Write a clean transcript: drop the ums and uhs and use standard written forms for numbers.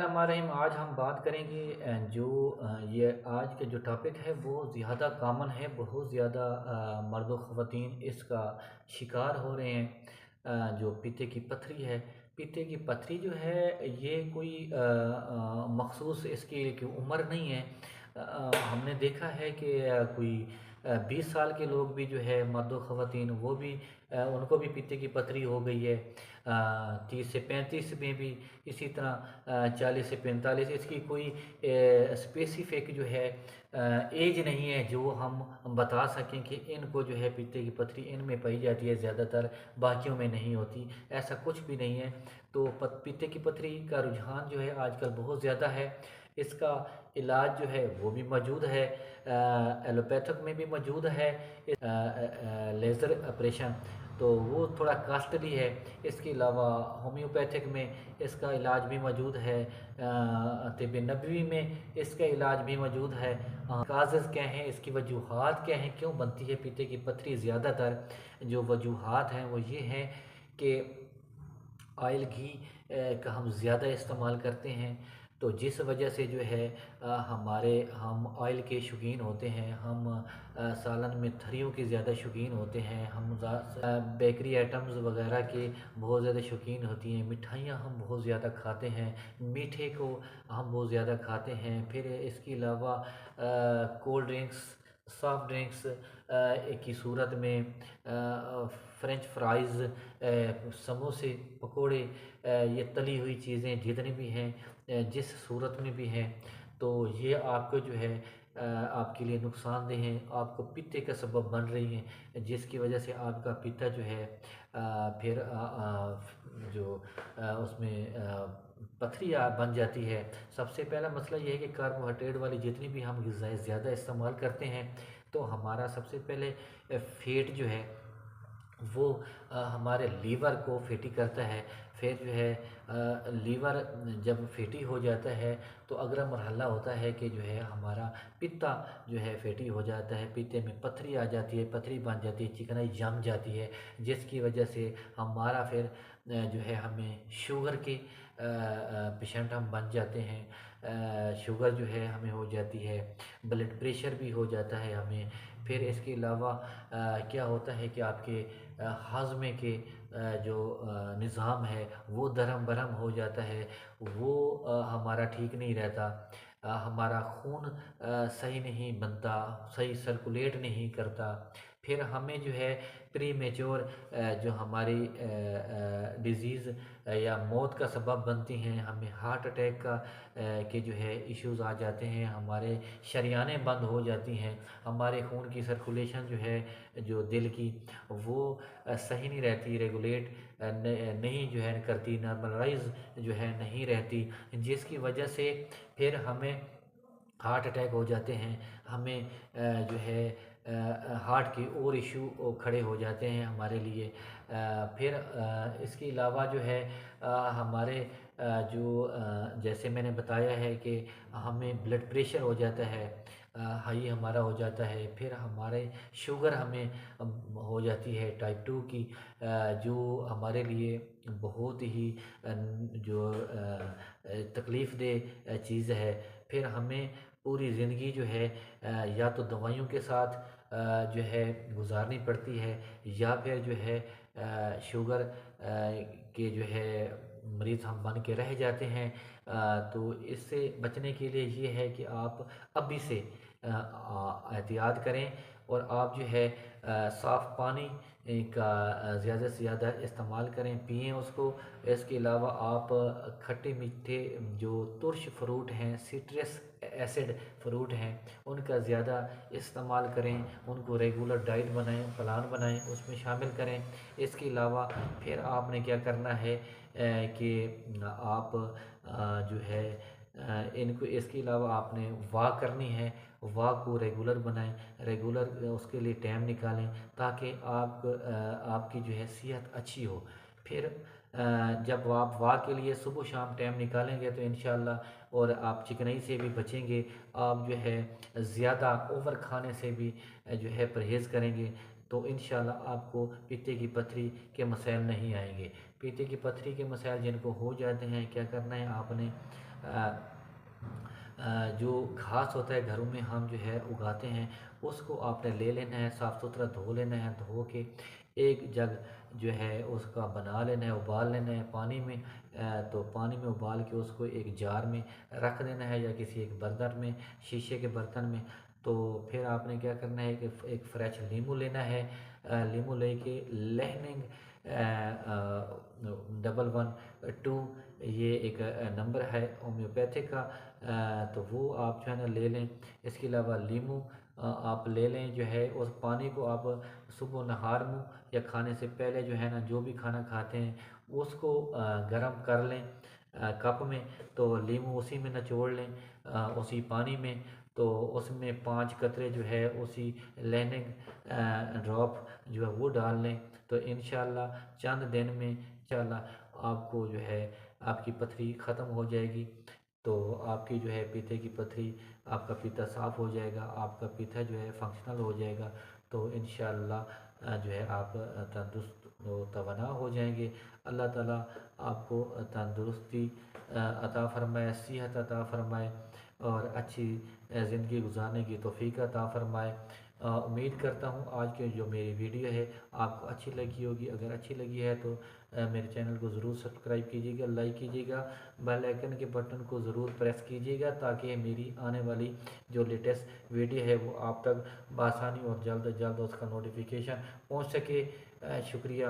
बिस्मिल्लाहिर्रहमानिर्रहीम। आज हम बात करेंगे ये आज के जो टॉपिक है वो ज़्यादा कॉमन है। बहुत ज़्यादा मर्द व ख़वातीन इसका शिकार हो रहे हैं। जो पीते की पथरी है। पीते की पथरी जो है ये कोई मखसूस इसकी एक उम्र नहीं है। हमने देखा है कि कोई 20 साल के लोग भी जो है मर्द व ख़वातीन वो भी उनको भी पीते की पथरी हो गई है। 30 से 35 में भी इसी तरह 40 से 45 इसकी कोई स्पेसिफिक जो है एज नहीं है जो हम बता सकें कि इनको जो है पीते की पथरी इनमें पाई जाती है, ज़्यादातर बाकियों में नहीं होती। ऐसा कुछ भी नहीं है। तो पीते की पथरी का रुझान जो है आजकल बहुत ज़्यादा है। इसका इलाज जो है वो भी मौजूद है, एलोपैथिक में भी मौजूद है। लेज़र ऑपरेशन तो वो थोड़ा कास्टली है। इसके अलावा होम्योपैथिक में इसका इलाज भी मौजूद है। तिब्बे नबवी में इसका इलाज भी मौजूद है। काज़ज़ क्या हैं, इसकी वजूहात क्या हैं, क्यों बनती है पीते की पथरी? ज़्यादातर जो वजूहात हैं वो ये हैं कि ऑयल घी का हम ज़्यादा इस्तेमाल करते हैं। तो जिस वजह से जो है हम ऑयल के शौकीन होते हैं। हम सालन में थरियों के ज़्यादा शौकीन होते हैं। हम बेकरी आइटम्स वगैरह के बहुत ज़्यादा शौकीन होती हैं। मिठाइयाँ हम बहुत ज़्यादा खाते हैं, मीठे को हम बहुत ज़्यादा खाते हैं। फिर इसके अलावा कोल्ड ड्रिंक्स, सॉफ्ट ड्रिंक्स की सूरत में फ्रेंच फ्राइज़, समोसे, पकोड़े, ये तली हुई चीज़ें जितनी भी हैं, जिस सूरत में भी हैं, तो ये आपको जो है आपके लिए नुकसानदेह हैं, आपको पित्ते का सबब बन रही हैं, जिसकी वजह से आपका पित्ता जो है फिर जो उसमें पथरी बन जाती है। सबसे पहला मसला ये है कि कार्बोहाइड्रेट वाली जितनी भी हम ग़िज़ाएँ ज़्यादा इस्तेमाल करते हैं तो हमारा सबसे पहले फ़ैट जो है वो हमारे लीवर को फैटी करता है। फिर जो है लीवर जब फैटी हो जाता है तो अगला मरहला होता है कि जो है हमारा पित्ता जो है फैटी हो जाता है। पित्ते में पथरी आ जाती है, पथरी बन जाती है, चिकनाई जम जाती है, जिसकी वजह से हमारा फिर जो है हमें शुगर के पेशेंट हम बन जाते हैं। शुगर जो है हमें हो जाती है, ब्लड प्रेशर भी हो जाता है हमें। फिर इसके अलावा क्या होता है कि आपके हाजमे के जो निज़ाम है वो दरम बरम हो जाता है। वो हमारा ठीक नहीं रहता। हमारा खून सही नहीं बनता, सही सर्कुलेट नहीं करता। फिर हमें जो है प्री मेच्योर जो हमारी डिज़ीज़ या मौत का सबब बनती हैं, हमें हार्ट अटैक का के जो है इश्यूज़ आ जाते हैं, हमारे शरियानें बंद हो जाती हैं, हमारे खून की सर्कुलेशन जो है जो दिल की वो सही नहीं रहती, रेगुलेट नहीं जो है करती, नॉर्मलाइज जो है नहीं रहती, जिसकी वजह से फिर हमें हार्ट अटैक हो जाते हैं। हमें जो है हार्ट के और इशू खड़े हो जाते हैं हमारे लिए। फिर इसके अलावा जो है हमारे जैसे मैंने बताया है कि हमें ब्लड प्रेशर हो जाता है, हाई हमारा हो जाता है। फिर हमारे शुगर हमें हो जाती है टाइप 2 की, जो हमारे लिए बहुत ही जो तकलीफ़ दे चीज़ है। फिर हमें पूरी ज़िंदगी जो है या तो दवाइयों के साथ जो है गुजारनी पड़ती है, या फिर जो है शुगर के जो है मरीज़ हम बन के रह जाते हैं। तो इससे बचने के लिए ये है कि आप अभी से एहतियात करें और आप जो है साफ़ पानी का ज़्यादा से ज़्यादा इस्तेमाल करें, पिएँ उसको। इसके अलावा आप खट्टे मीठे जो तुर्श फ्रूट हैं, सिट्रस एसिड फ्रूट हैं, उनका ज़्यादा इस्तेमाल करें, उनको रेगुलर डाइट बनाएँ, प्लान बनाएँ, उसमें शामिल करें। इसके अलावा फिर आपने क्या करना है कि आप जो है इनको इसके अलावा आपने वॉक करनी है, वॉक को रेगुलर बनाएँ, रेगुलर उसके लिए टाइम निकालें ताकि आपकी जो है सेहत अच्छी हो। फिर जब आप वॉक के लिए सुबह शाम टाइम निकालेंगे तो इंशाअल्लाह और आप चिकनाई से भी बचेंगे। आप जो है ज़्यादा ओवर खाने से भी जो है परहेज़ करेंगे तो इंशाअल्लाह आपको पित्ते की पथरी के मसाइल नहीं आएँगे। पित्ते की पथरी के मसाइल जिनको हो जाते हैं, क्या करना है आपने जो घास होता है घरों में हम जो है उगाते हैं, उसको आपने ले लेना है, साफ़ सुथरा धो लेना है। धो के एक जग जो है उसका बना लेना है, उबाल लेना है पानी में। तो पानी में उबाल के उसको एक जार में रख देना है या किसी एक बर्तन में, शीशे के बर्तन में। तो फिर आपने क्या करना है कि एक फ्रेश नींबू लेना है। नींबू लेके लहनिंग 112, ये एक नंबर है होम्योपैथिक का। तो वो आप जो है ना ले लें। इसके अलावा नींबू आप ले लें जो है। उस पानी को आप सुबह नहार मुँह या खाने से पहले जो है ना, जो भी खाना खाते हैं उसको गर्म कर लें कप में। तो नींबू उसी में निचोड़ लें, उसी पानी में। तो उसमें 5 कतरे जो है उसी लैनिंग ड्रॉप जो है वो डाल लें। तो इंशाल्लाह चंद दिन में इंशाल्लाह आपको जो है आपकी पथरी ख़त्म हो जाएगी। तो आपकी जो है पीते की पथरी, आपका पीता साफ़ हो जाएगा, आपका पीता जो है फंक्शनल हो जाएगा। तो इंशाअल्लाह जो है आप तंदुरुस्त व तवाना हो जाएंगे। अल्लाह ताला आपको तंदुरुस्ती अता फ़रमाए, सेहत अता फ़रमाए और अच्छी ज़िंदगी गुजारने की तौफ़ीक अता फ़रमाए। उम्मीद करता हूँ आज की जो मेरी वीडियो है आपको अच्छी लगी होगी। अगर अच्छी लगी है तो मेरे चैनल को ज़रूर सब्सक्राइब कीजिएगा, लाइक कीजिएगा, बेल आइकन के बटन को ज़रूर प्रेस कीजिएगा ताकि मेरी आने वाली जो लेटेस्ट वीडियो है वो आप तक बआसानी और जल्द अज जल्द उसका नोटिफिकेशन पहुंच सके। शुक्रिया।